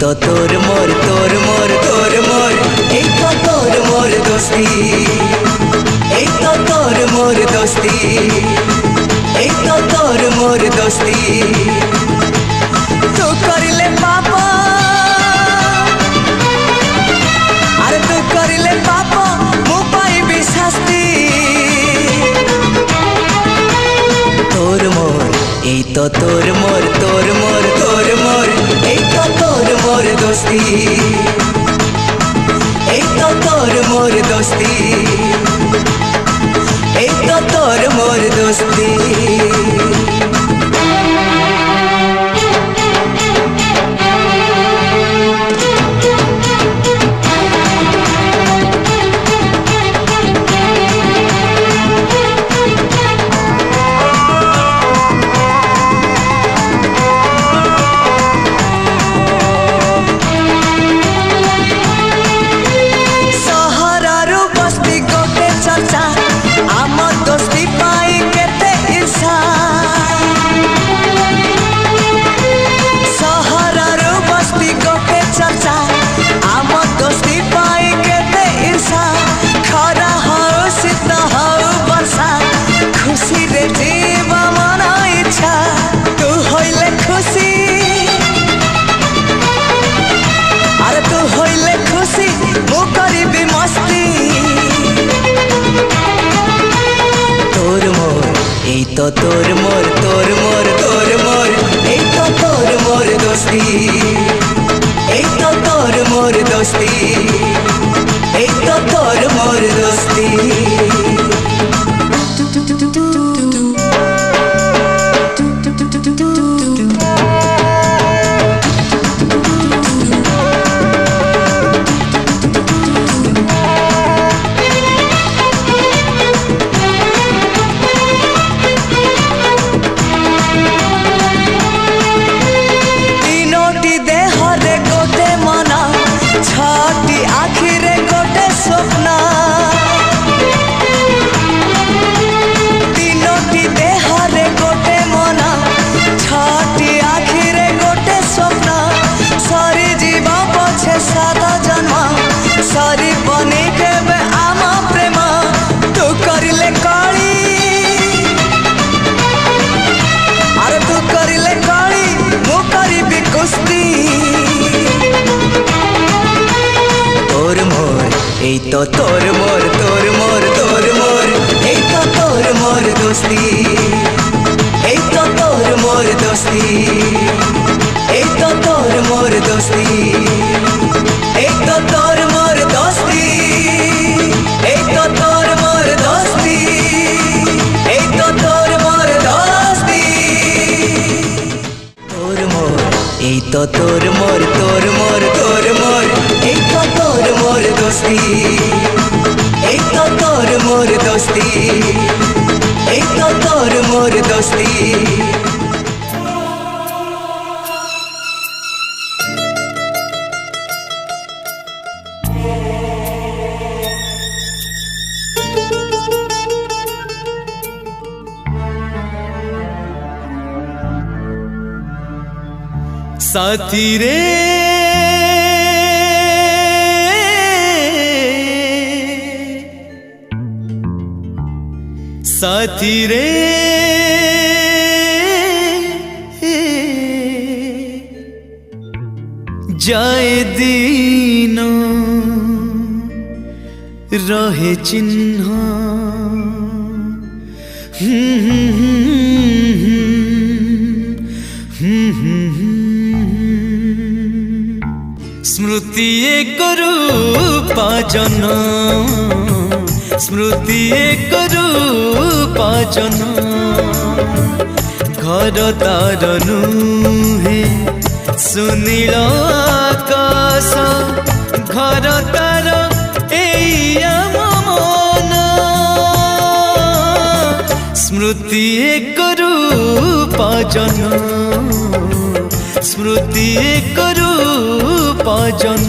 तो तोर मोर तोर मोर तोर मोर এই তো তোর মোর দোস্তি এই তো তোর মোর দোস্তি এই তো তোর মোর দোস্তি তু করিলে পাপ আরে তু করিলে পাপ মু পাইবি শাস্তি তোর মোর এই তো তোর মোর তোর মোর তোর মোর এই তো তোর মোর দোস্তি এই তো তোর মোর দোস্তি এই তো তোর মোর দোস্তি तो तोर मोर तोर मोर तोर मोर এই তো তোর মোর দোস্তি এই তো তোর মোর দোস্তি এই তো তোর মোর দোস্তি এই তো তোর মোর তোর মোর তোর মোর এই তো তোর মোর দোস্তি এই তো তোর মোর দোস্তি এই তো তোর মোর দোস্তি এই তো তোর মোর দোস্তি এই তো তোর মোর দোস্তি এই তো তোর মোর দোস্তি তোর মোর এই তো তোর মোর তোর মোর তোর মোর এই তো তোর মোর দোস্তি এই তো তোর মোর দোস্তি এই তো তোর মোর দোস্তি साथी रे साथी रे जाए दिनो रहे चिन्ह स्मृति एक रूपा जन स्मृति एक रूपा जन घर तार नुहे सुनील आकाश घर तार एया मन स्मृति एक रूपा जन स्मृति एक रूपा जन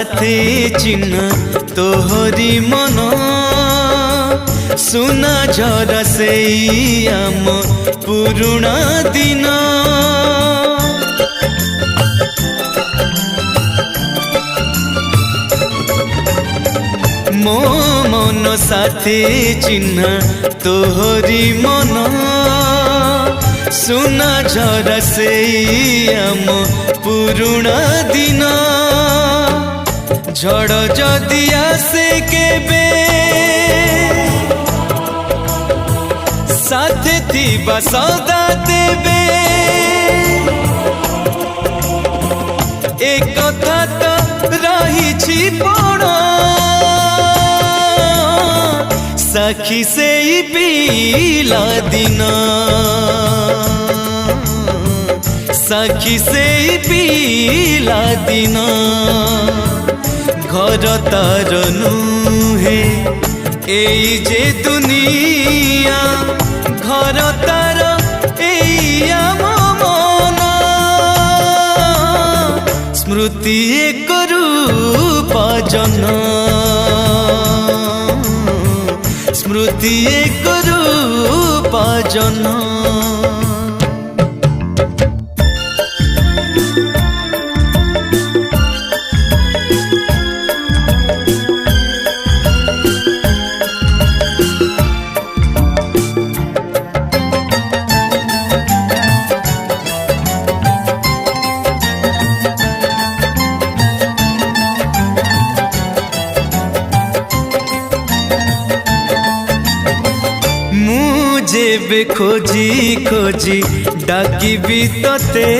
साथे चिन्ह तोहरी मन सुना झरा से आम पुरुणा दिन मो मन साथे चिन्ह तोहरी मन सुना झरा से आम पुरुणा दिन झड़ जदि आसे केबे साथे थिबा सदा देबे एक कथा तो रही बड़ साखी से पीला दिन साखी से पीला दिन घर तार नुहे एई जे दुनिया घर तार एई आम मन स्मृति एक रूप जन स्मृति एक रूप जन जेबे खोजी खोजी डाकिबी तते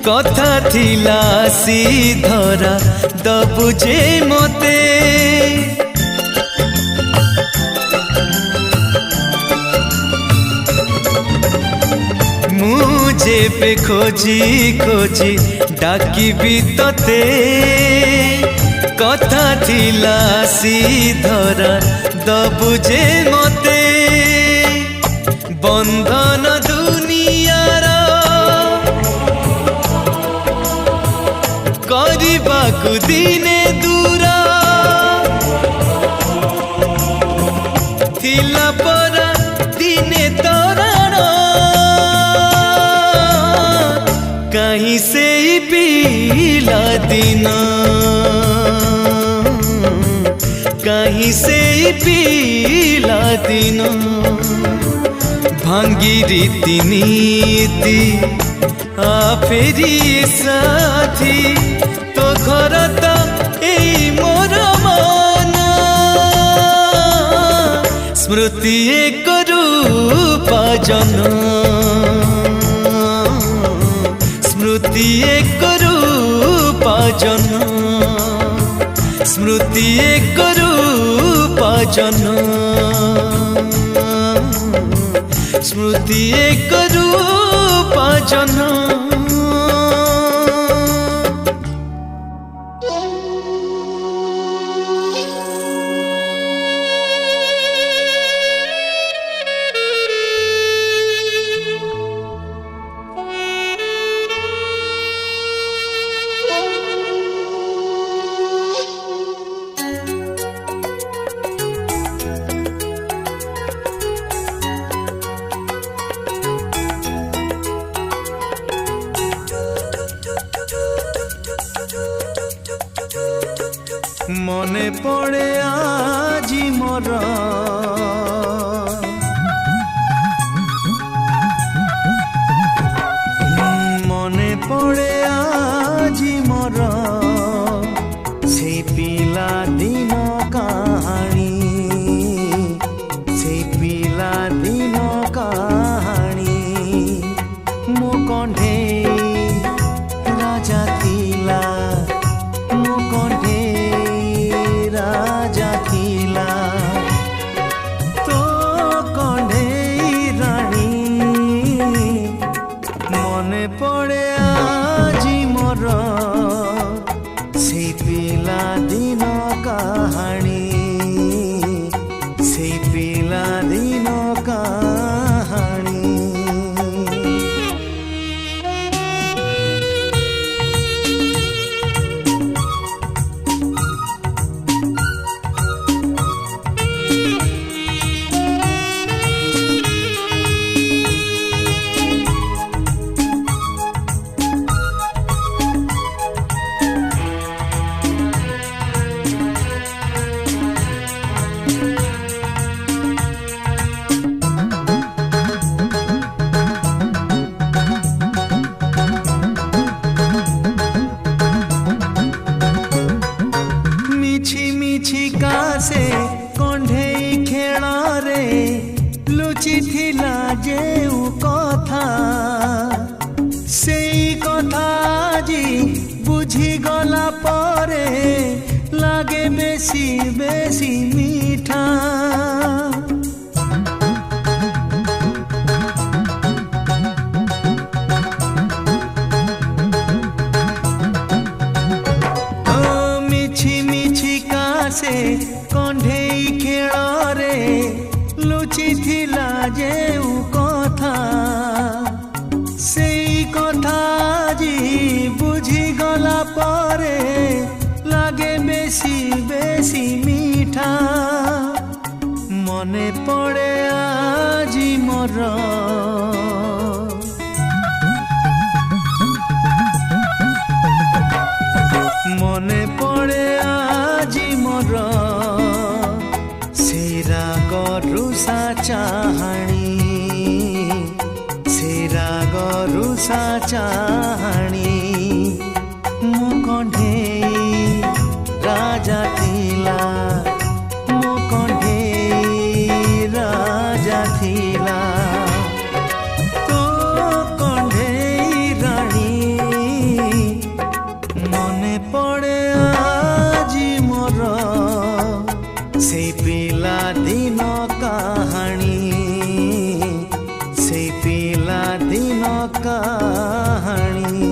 कथा थिला सी धरा दबु जे मते जेबे खोजी खोजी डाकिबी तते कथा थिला सी धरा दबु जे मते बंधन दुनियार करबाकु दिने दूर थिला परा दिने तोरण कहीं से पीला दिन कहीं से पीला दिन भांगी रीति नीति आ फेरी साथी तो घर तो एई मोर मन स्मृति एक रूप जन स्मृति एक रूप जन स्मृति एक रूप जन स्मृति एक रूप जन मने पड़े आजी मोर मने पड़े आजी मोर से पिला दिन कहानी से पिला दिन कहानी मो कंढे राजा थिला मो कंढे राजा थिला तो कंढे रानी मने पड़े आजी मोर से पिला दिन कहानी से पिला दिन कहानी ଯେଉଁ କଥା ସେଇ କଥା ଆଜି ବୁଝିଗଲା ପରେ লাগে বেশি বেশি মিঠা মিছি মিছি কাছে কণ্ঢেই খেଳରେ লুচিଥିଲା ଯେଉଁ কথা সেই কথা আଜି বুঝিগলা ପରେ লাগে বেশি বেশি মিঠা মনে পড়ে আজি মোর মনে পড়ে আজি মোর সেই রাগরু চাহাণী সেই রাগরু চাহাণী মো কণ্ঢেই राजा थिला मो कण्ढेई राजा थिला तो कण्ढेई राणी मने पड़े आजी मोर से पिला दिन कहानी से पिला दिन कहानी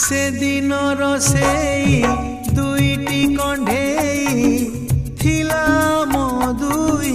से दिनर सेई दुईटी कण्ढेई थिला मो दुई